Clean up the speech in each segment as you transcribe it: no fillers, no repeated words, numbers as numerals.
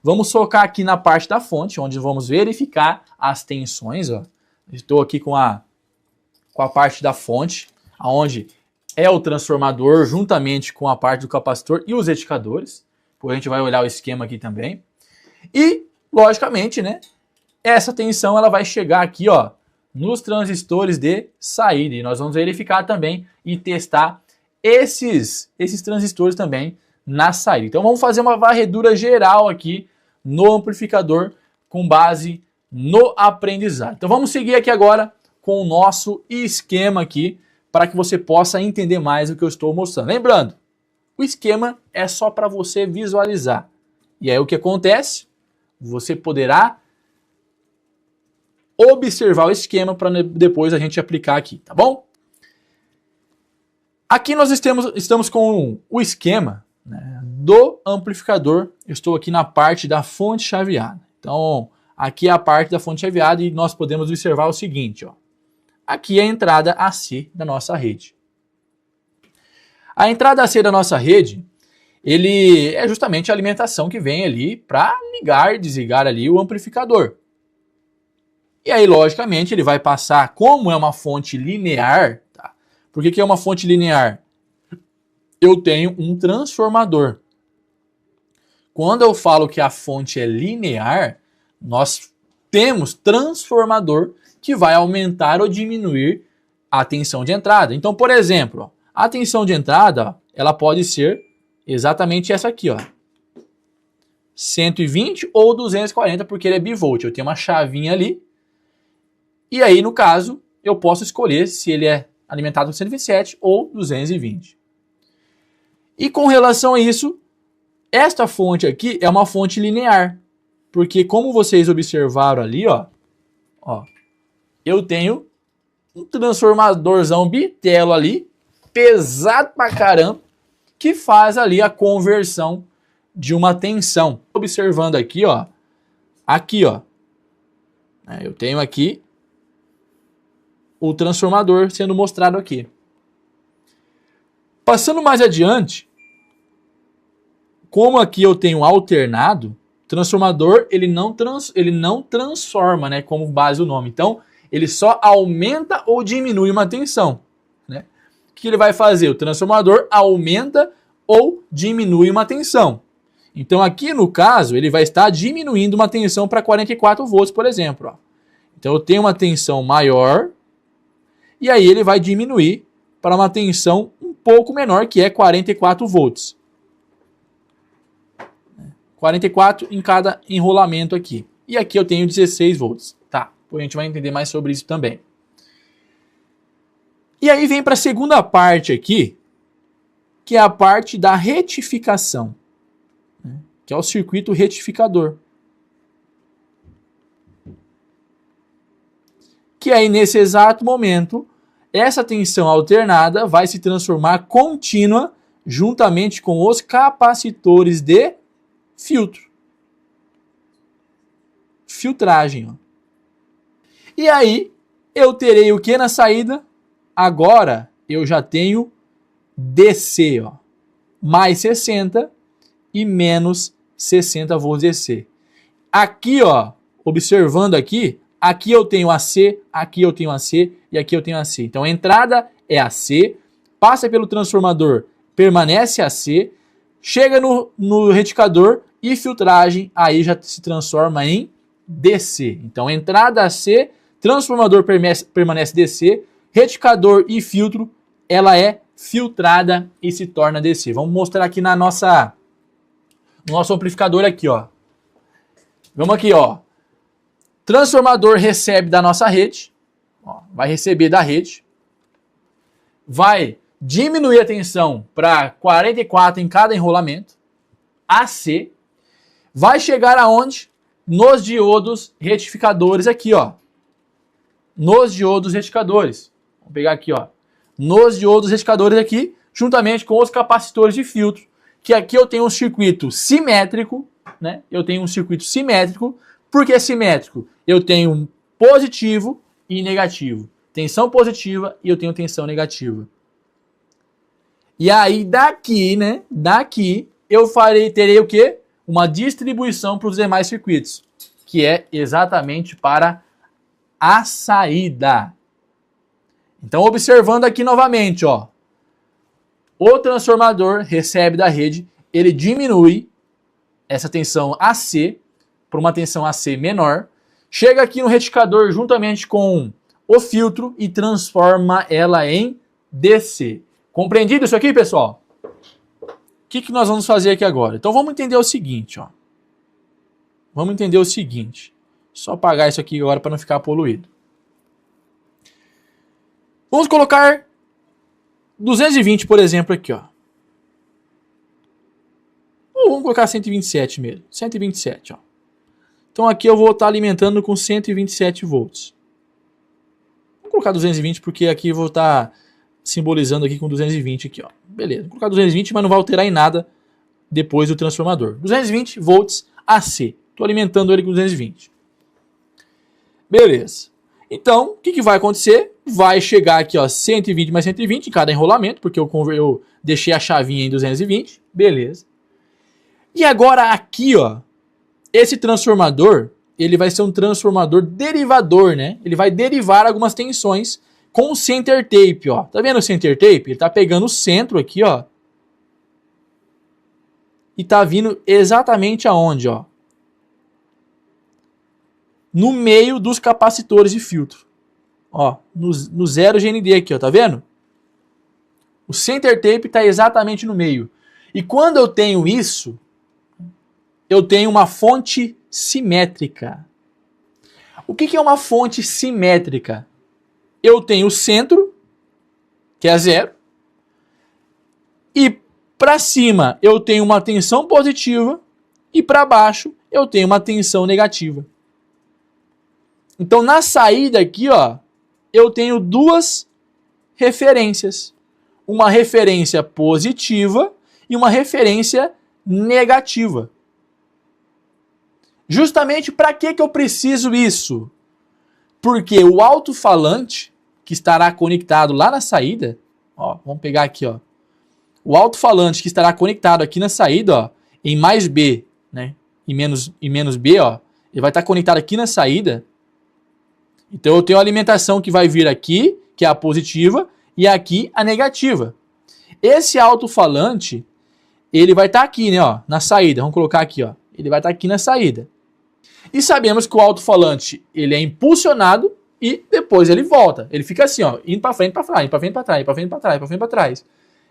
Vamos focar aqui na parte da fonte, onde vamos verificar as tensões. Ó. Estou aqui com a parte da fonte, onde é o transformador, juntamente com a parte do capacitor e os retificadores. Depois a gente vai olhar o esquema aqui também. E, logicamente, né, essa tensão ela vai chegar aqui, ó, nos transistores de saída. E nós vamos verificar também e testar esses transistores também na saída. Então vamos fazer uma varredura geral aqui no amplificador com base no aprendizado. Então vamos seguir aqui agora com o nosso esquema aqui para que você possa entender mais o que eu estou mostrando. Lembrando, o esquema é só para você visualizar. E aí o que acontece? Você poderá observar o esquema para depois a gente aplicar aqui, tá bom? Aqui nós estamos com o esquema, né, do amplificador. Eu estou aqui na parte da fonte chaveada. Então, aqui é a parte da fonte chaveada e nós podemos observar o seguinte, ó. Aqui é a entrada AC da nossa rede. A entrada AC da nossa rede, ele é justamente a alimentação que vem ali para ligar e desligar ali o amplificador. E aí, logicamente, ele vai passar, como é uma fonte linear, tá? Por que é uma fonte linear? Eu tenho um transformador. Quando eu falo que a fonte é linear, nós temos transformador que vai aumentar ou diminuir a tensão de entrada. Então, por exemplo, ó, a tensão de entrada, ó, ela pode ser exatamente essa aqui, ó. 120 ou 240, porque ele é bivolt. Eu tenho uma chavinha ali. E aí, no caso, eu posso escolher se ele é alimentado com 127 ou 220. E com relação a isso, esta fonte aqui é uma fonte linear. Porque como vocês observaram ali, ó, eu tenho um transformadorzão bitelo ali, pesado pra caramba, que faz ali a conversão de uma tensão. Observando aqui, ó, eu tenho aqui o transformador sendo mostrado aqui. Passando mais adiante, como aqui eu tenho alternado, transformador ele não transforma, né, como base o nome. Então, ele só aumenta ou diminui uma tensão, né? O que ele vai fazer? O transformador aumenta ou diminui uma tensão. Então, aqui no caso, ele vai estar diminuindo uma tensão para 44 volts, por exemplo. Ó. Então, eu tenho uma tensão maior, e aí ele vai diminuir para uma tensão um pouco menor, que é 44 volts. 44 em cada enrolamento aqui. E aqui eu tenho 16 volts. Tá, depois a gente vai entender mais sobre isso também. E aí vem para a segunda parte aqui, que é a parte da retificação, né? Que é o circuito retificador. Que aí nesse exato momento, essa tensão alternada vai se transformar contínua juntamente com os capacitores de filtro. Filtragem. Ó. E aí, eu terei o que na saída? Agora, eu já tenho DC, ó, mais 60 e menos 60 volts DC. Aqui, ó, observando aqui eu tenho AC, aqui eu tenho AC e aqui eu tenho AC. Então, a entrada é AC, passa pelo transformador, permanece AC, chega no retificador e filtragem, aí já se transforma em DC. Então, entrada AC, transformador permanece DC, retificador e filtro, ela é filtrada e se torna DC. Vamos mostrar aqui no nosso amplificador aqui, ó. Vamos aqui, ó. Transformador recebe da nossa rede, ó, vai receber da rede, vai diminuir a tensão para 44 em cada enrolamento, AC, vai chegar aonde? Nos diodos retificadores aqui, ó. Nos diodos retificadores. Vamos pegar aqui, ó. Nos diodos retificadores aqui, juntamente com os capacitores de filtro, que aqui eu tenho um circuito simétrico, né? Eu tenho um circuito simétrico. Por que simétrico? Eu tenho positivo e negativo. Tensão positiva e eu tenho tensão negativa. E aí daqui, né? Daqui eu terei o quê? uma distribuição para os demais circuitos, que é exatamente para a saída. Então, observando aqui novamente, ó, o transformador recebe da rede, ele diminui essa tensão AC para uma tensão AC menor, chega aqui no retificador juntamente com o filtro e transforma ela em DC. Compreendido isso aqui, pessoal? O que nós vamos fazer aqui agora? Então vamos entender o seguinte, ó. Vamos entender o seguinte. Só apagar isso aqui agora para não ficar poluído. Vamos colocar 220, por exemplo, aqui, ó. Ou vamos colocar 127 mesmo. 127, ó. Então aqui eu vou estar alimentando com 127 volts. Vou colocar 220 porque aqui eu vou estar simbolizando aqui com 220 aqui, ó. Beleza. Vou colocar 220, mas não vai alterar em nada depois do transformador. 220 volts AC. Estou alimentando ele com 220. Beleza. Então, o que vai acontecer? Vai chegar aqui, ó, 120 mais 120 em cada enrolamento, porque eu deixei a chavinha em 220. Beleza. E agora aqui, ó, esse transformador, ele vai ser um transformador derivador, né? Ele vai derivar algumas tensões com o center tape, ó. Tá vendo o center tape? Ele tá pegando o centro aqui, ó. E tá vindo exatamente aonde, ó? No meio dos capacitores de filtro. Ó, no 0 GND aqui, ó, tá vendo? O center tape tá exatamente no meio. E quando eu tenho isso, eu tenho uma fonte simétrica. O que é uma fonte simétrica? Eu tenho o centro, que é 0, e para cima eu tenho uma tensão positiva, e para baixo eu tenho uma tensão negativa. Então na saída aqui, ó, eu tenho duas referências. Uma referência positiva e uma referência negativa. Justamente para que eu preciso isso? Porque o alto-falante, que estará conectado lá na saída, ó, vamos pegar aqui, ó. O alto-falante que estará conectado aqui na saída, ó, em mais B, né, e menos B, ó, ele vai estar conectado aqui na saída. Então eu tenho a alimentação que vai vir aqui, que é a positiva, e aqui a negativa. Esse alto-falante, ele vai estar aqui, né, ó, na saída. Vamos colocar aqui, ó. Ele vai estar aqui na saída. E sabemos que o alto-falante, ele é impulsionado e depois ele volta. Ele fica assim, ó, indo para frente, para trás, indo para frente, para trás, para frente, para trás, para frente, para trás.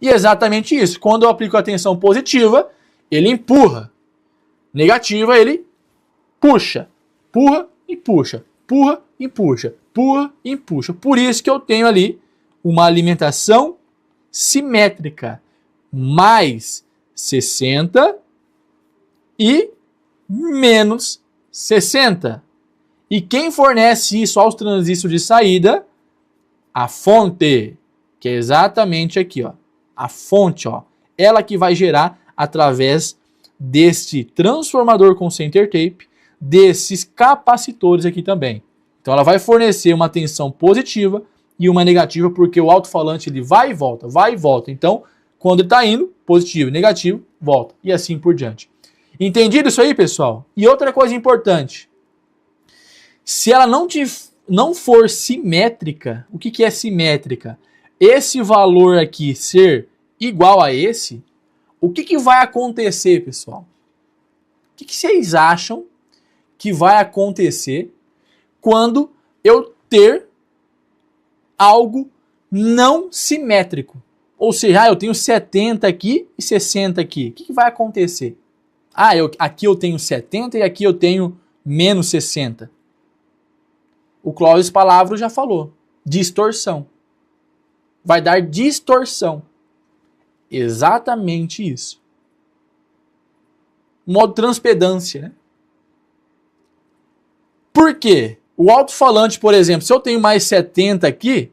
E é exatamente isso. Quando eu aplico a tensão positiva, ele empurra. Negativa, ele puxa. Empurra e puxa. Empurra e puxa. Empurra e puxa. Por isso que eu tenho ali uma alimentação simétrica. Mais 60 e menos 60. E quem fornece isso aos transistores de saída? A fonte, que é exatamente aqui, ó. A fonte, ó. Ela que vai gerar através deste transformador com center tape, desses capacitores aqui também. Então ela vai fornecer uma tensão positiva e uma negativa, porque o alto-falante ele vai e volta, vai e volta. Então, quando ele está indo, positivo, negativo, volta. E assim por diante. Entendido isso aí, pessoal? E outra coisa importante. Se ela não for simétrica, o que é simétrica? Esse valor aqui ser igual a esse, o que vai acontecer, pessoal? O que vocês acham que vai acontecer quando eu ter algo não simétrico? Ou seja, eu tenho 70 aqui e 60 aqui. O que vai acontecer? Aqui eu tenho 70 e aqui eu tenho menos 60. O Clóvis Palavro já falou. Distorção. Vai dar distorção. Exatamente isso. Modo transpedância, né? Por quê? O alto-falante, por exemplo, se eu tenho mais 70 aqui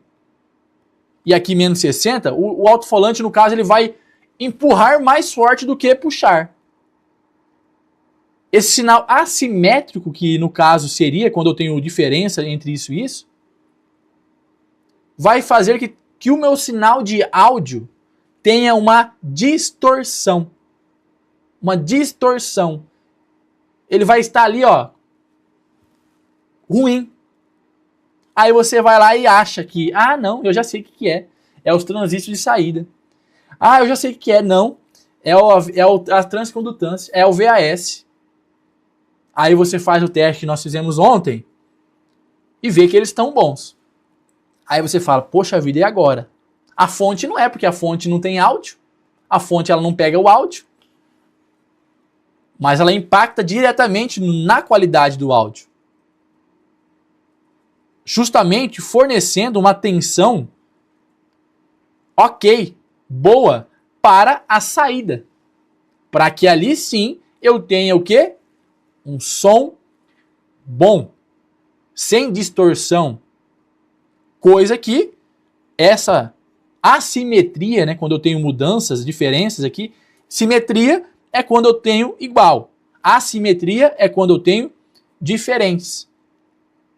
e aqui menos 60, o alto-falante, no caso, ele vai empurrar mais forte do que puxar. Esse sinal assimétrico, que no caso seria quando eu tenho diferença entre isso e isso, vai fazer que o meu sinal de áudio tenha uma distorção. Uma distorção. ele vai estar ali, ó, ruim. Aí você vai lá e acha que, ah, não, eu já sei o que é. É os transistores de saída. Ah, eu já sei o que é. Não, a transcondutância, é o VAS. Aí você faz o teste que nós fizemos ontem e vê que eles estão bons. Aí você fala, poxa vida, e agora? A fonte não é, porque a fonte não tem áudio. A fonte ela não pega o áudio. Mas ela impacta diretamente na qualidade do áudio. Justamente fornecendo uma tensão ok, boa, para a saída. Para que ali sim eu tenha o quê? Um som bom, sem distorção. Coisa que essa assimetria, né, quando eu tenho mudanças, diferenças aqui, simetria é quando eu tenho igual. Assimetria é quando eu tenho diferentes.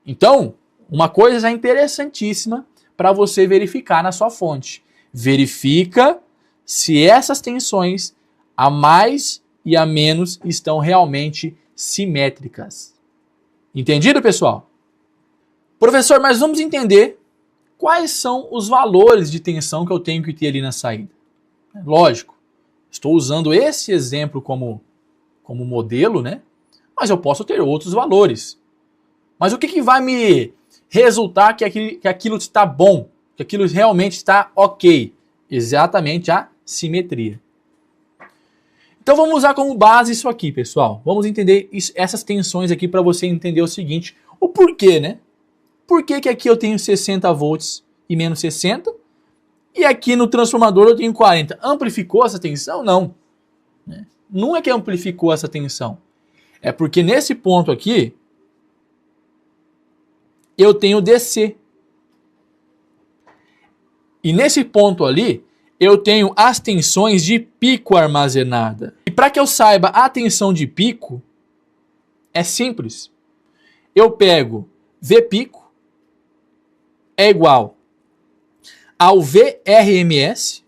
Então, uma coisa interessantíssima para você verificar na sua fonte. Verifica se essas tensões, a mais e a menos, estão realmente simétricas. Entendido, pessoal? Professor, mas vamos entender quais são os valores de tensão que eu tenho que ter ali na saída. Lógico, estou usando esse exemplo como modelo, né? Mas eu posso ter outros valores. Mas o que vai me resultar que aquilo está bom, que aquilo realmente está ok? Exatamente a simetria. Então vamos usar como base isso aqui, pessoal. Vamos entender essas tensões aqui para você entender o seguinte, o porquê, né? Por que aqui eu tenho 60 volts e menos 60? E aqui no transformador eu tenho 40. Amplificou essa tensão? Não. Não é que amplificou essa tensão. É porque nesse ponto aqui, eu tenho DC. E nesse ponto ali, eu tenho as tensões de pico armazenada. E para que eu saiba a tensão de pico, é simples. Eu pego V pico é igual ao VRMS,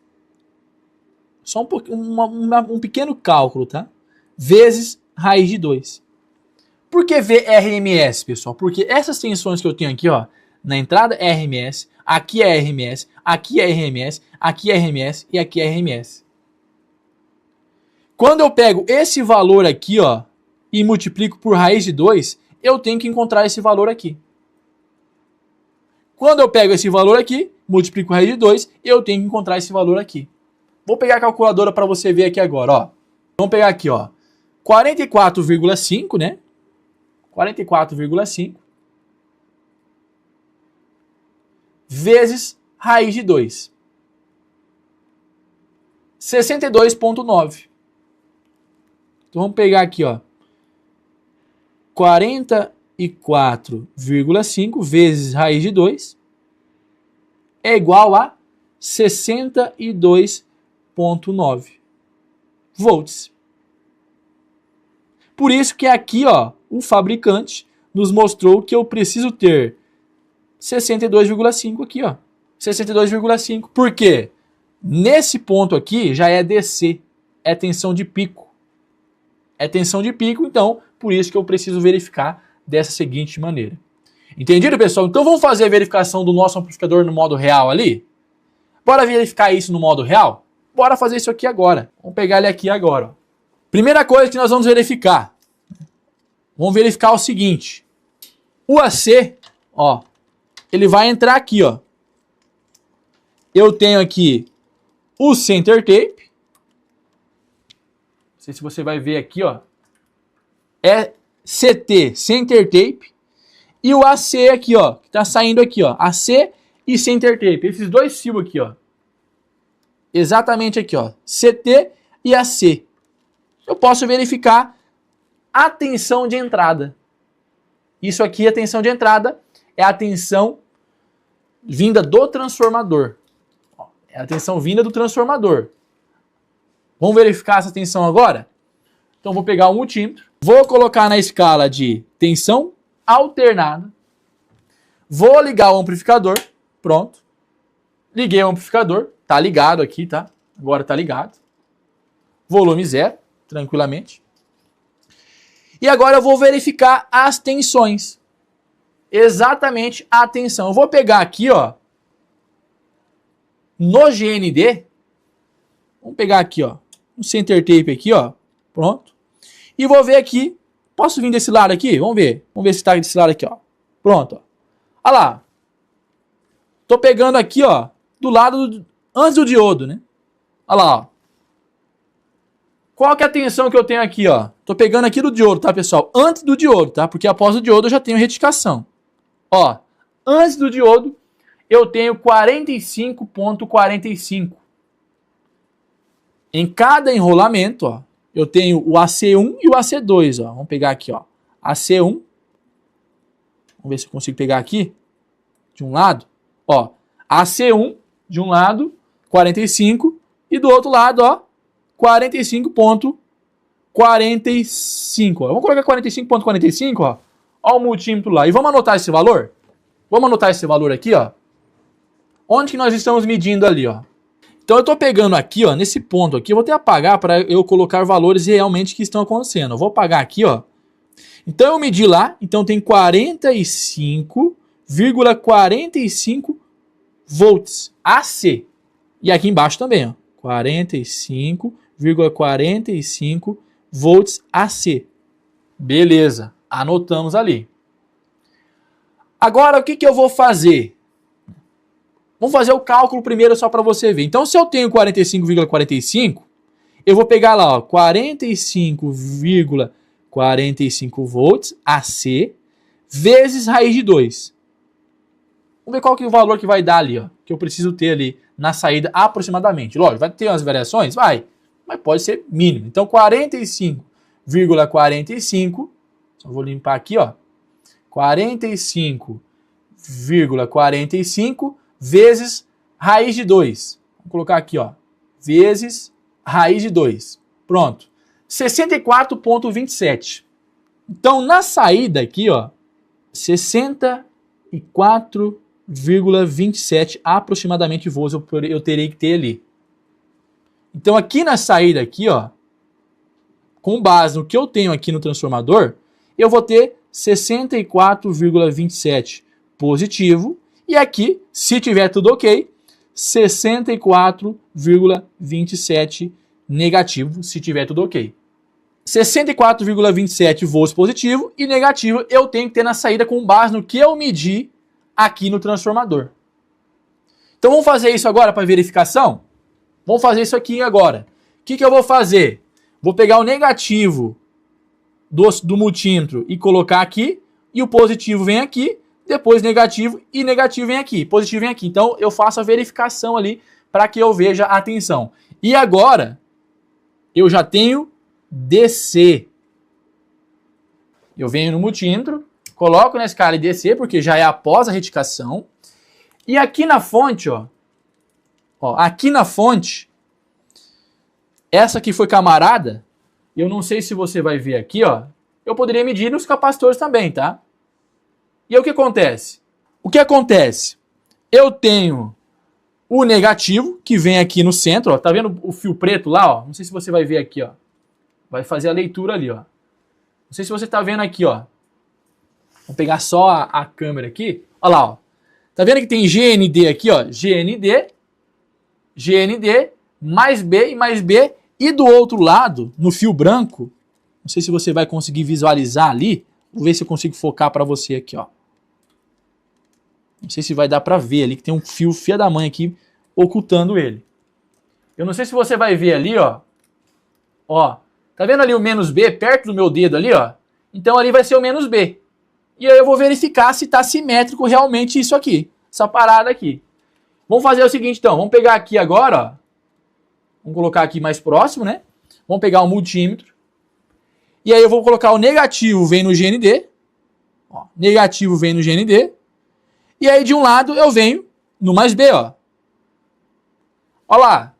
só um pequeno cálculo, tá? Vezes raiz de 2. Por que VRMS, pessoal? Porque essas tensões que eu tenho aqui, ó, na entrada é RMS, aqui é RMS, aqui é RMS, aqui é RMS e aqui é RMS. Quando eu pego esse valor aqui, ó, e multiplico por raiz de 2, eu tenho que encontrar esse valor aqui. Quando eu pego esse valor aqui, multiplico por raiz de 2, eu tenho que encontrar esse valor aqui. Vou pegar a calculadora para você ver aqui agora, ó. Vamos pegar aqui, ó. 44,5, né? 44,5 vezes raiz de 2. 62,9. Então vamos pegar aqui, ó. 44,5 vezes raiz de 2 é igual a 62,9 volts. Por isso que aqui, ó, o fabricante nos mostrou que eu preciso ter 62,5 aqui, ó. 62,5. Por quê? Nesse ponto aqui já é DC, é tensão de pico. É tensão de pico, então, por isso que eu preciso verificar dessa seguinte maneira. Entendido, pessoal? Então vamos fazer a verificação do nosso amplificador no modo real ali? Bora verificar isso no modo real? Bora fazer isso aqui agora. Vamos pegar ele aqui agora, ó. Primeira coisa que nós vamos verificar. Vamos verificar o seguinte. O AC, ó, ele vai entrar aqui, ó. Eu tenho aqui o center tape. Não sei se você vai ver aqui, ó. É CT, center tape. E o AC aqui, ó, que tá saindo aqui, ó. AC e center tape. Esses dois fios aqui, ó. Exatamente aqui, ó. CT e AC. Eu posso verificar a tensão de entrada. Isso aqui, a tensão de entrada, é a tensão vinda do transformador. É a tensão vinda do transformador. Vamos verificar essa tensão agora? Então vou pegar o multímetro, vou colocar na escala de tensão alternada, vou ligar o amplificador, pronto. Liguei o amplificador, tá ligado aqui, tá? Agora tá ligado. Volume 0, tranquilamente. E agora eu vou verificar as tensões. Exatamente a tensão. Eu vou pegar aqui, ó, no GND. Vamos pegar aqui, ó, um center tape aqui, ó. Pronto. E vou ver aqui. Posso vir desse lado aqui? Vamos ver. Vamos ver se tá desse lado aqui, ó. Pronto, ó. Olha lá. Tô pegando aqui, ó, do lado antes do diodo, né? Olha lá, ó. Qual que é a tensão que eu tenho aqui, ó? Tô pegando aqui do diodo, tá, pessoal? Antes do diodo, tá? Porque após o diodo eu já tenho retificação. Ó, antes do diodo eu tenho 45,45. Em cada enrolamento, ó, eu tenho o AC1 e o AC2, ó. Vamos pegar aqui, ó. AC1. Vamos ver se eu consigo pegar aqui. De um lado. Ó. AC1 de um lado, 45. E do outro lado, ó. 45,45. Vamos colocar 45,45, ó. Ó o multímetro lá. E vamos anotar esse valor? Vamos anotar esse valor aqui, ó. Onde que nós estamos medindo ali, ó? Então eu tô pegando aqui, ó, nesse ponto aqui, eu vou até apagar para eu colocar valores realmente que estão acontecendo. Eu vou apagar aqui, ó. Então eu medi lá, então tem 45,45 volts AC. E aqui embaixo também, ó. 45,45 volts AC. Beleza, anotamos ali. Agora o que eu vou fazer? Vamos fazer o cálculo primeiro só para você ver. Então, se eu tenho 45,45, eu vou pegar lá, ó, 45,45 volts AC vezes raiz de 2. Vamos ver qual que é o valor que vai dar ali, ó, que eu preciso ter ali na saída aproximadamente. Lógico, vai ter umas variações? Vai, mas pode ser mínimo. Então, 45,45, só vou limpar aqui, ó, 45,45 vezes raiz de 2. Vou colocar aqui, ó. Vezes raiz de 2. Pronto. 64,27. Então, na saída aqui, ó, 64,27 aproximadamente volts eu terei que ter ali. Então, aqui na saída aqui, ó, com base no que eu tenho aqui no transformador, eu vou ter 64,27 positivo. E aqui, se tiver tudo ok, 64,27 negativo, se tiver tudo ok. 64,27 volts positivo e negativo eu tenho que ter na saída com base no que eu medi aqui no transformador. Então vamos fazer isso agora para verificação? Vamos fazer isso aqui agora. O que eu vou fazer? Vou pegar o negativo do multímetro e colocar aqui, e o positivo vem aqui, depois negativo e negativo vem aqui, positivo vem aqui. Então eu faço a verificação ali para que eu veja a tensão. E agora eu já tenho DC. Eu venho no multímetro, coloco na escala DC, porque já é após a retificação. E aqui na fonte, ó, aqui na fonte, essa aqui foi camarada, eu não sei se você vai ver aqui, ó, eu poderia medir nos capacitores também, tá? E aí o que acontece? O que acontece? Eu tenho o negativo, que vem aqui no centro, ó. Tá vendo o fio preto lá, ó? Não sei se você vai ver aqui, ó. Vai fazer a leitura ali, ó. Não sei se você tá vendo aqui, ó. Vou pegar só a câmera aqui. Olha lá, ó. Tá vendo que tem GND aqui, ó? GND, mais B e mais B. E do outro lado, no fio branco, não sei se você vai conseguir visualizar ali. Vou ver se eu consigo focar para você aqui, ó. Não sei se vai dar para ver ali, que tem um fio filha da mãe aqui, ocultando ele. Eu não sei se você vai ver ali, ó. Ó, tá vendo ali o menos B, perto do meu dedo ali, ó? Então ali vai ser o menos B. E aí eu vou verificar se tá simétrico realmente isso aqui, essa parada aqui. Vamos fazer o seguinte, então. Vamos pegar aqui agora, ó. Vamos colocar aqui mais próximo, né? Vamos pegar o multímetro. E aí eu vou colocar o negativo, vem no GND. Ó, negativo vem no GND. E aí de um lado eu venho no mais B, ó. Ó lá,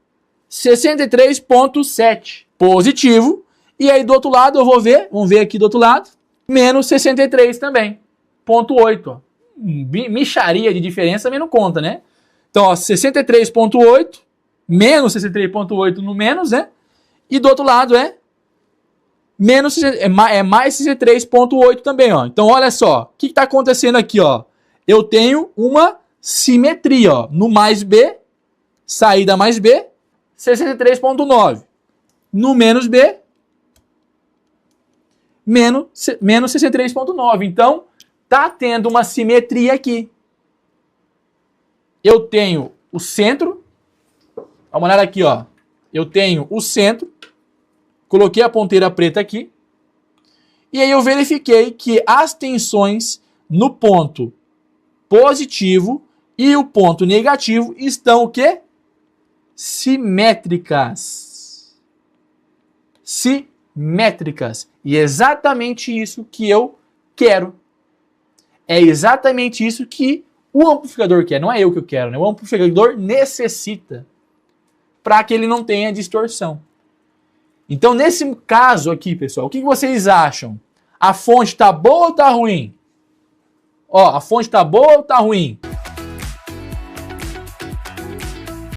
63,7 positivo. E aí do outro lado eu vou ver, vamos ver aqui do outro lado, menos 63 também, 0,8, ó. Micharia de diferença também não conta, né? Então, ó, 63,8, menos 63,8 no menos, né? E do outro lado é mais 63,8 também, ó. Então, olha só. O que está acontecendo aqui, ó? Eu tenho uma simetria, ó. No mais B, saída mais B, 63,9. No menos B, menos 63,9. Então, tá tendo uma simetria aqui. Eu tenho o centro. Dá uma olhada aqui, ó. Eu tenho o centro. Coloquei a ponteira preta aqui. E aí eu verifiquei que as tensões no ponto positivo e o ponto negativo estão o quê? Simétricas. Simétricas. E é exatamente isso que eu quero. É exatamente isso que o amplificador quer. Não é eu que eu quero, né? O amplificador necessita para que ele não tenha distorção. Então, nesse caso aqui, pessoal, o que vocês acham? A fonte tá boa ou tá ruim? Ó, a fonte tá boa ou tá ruim?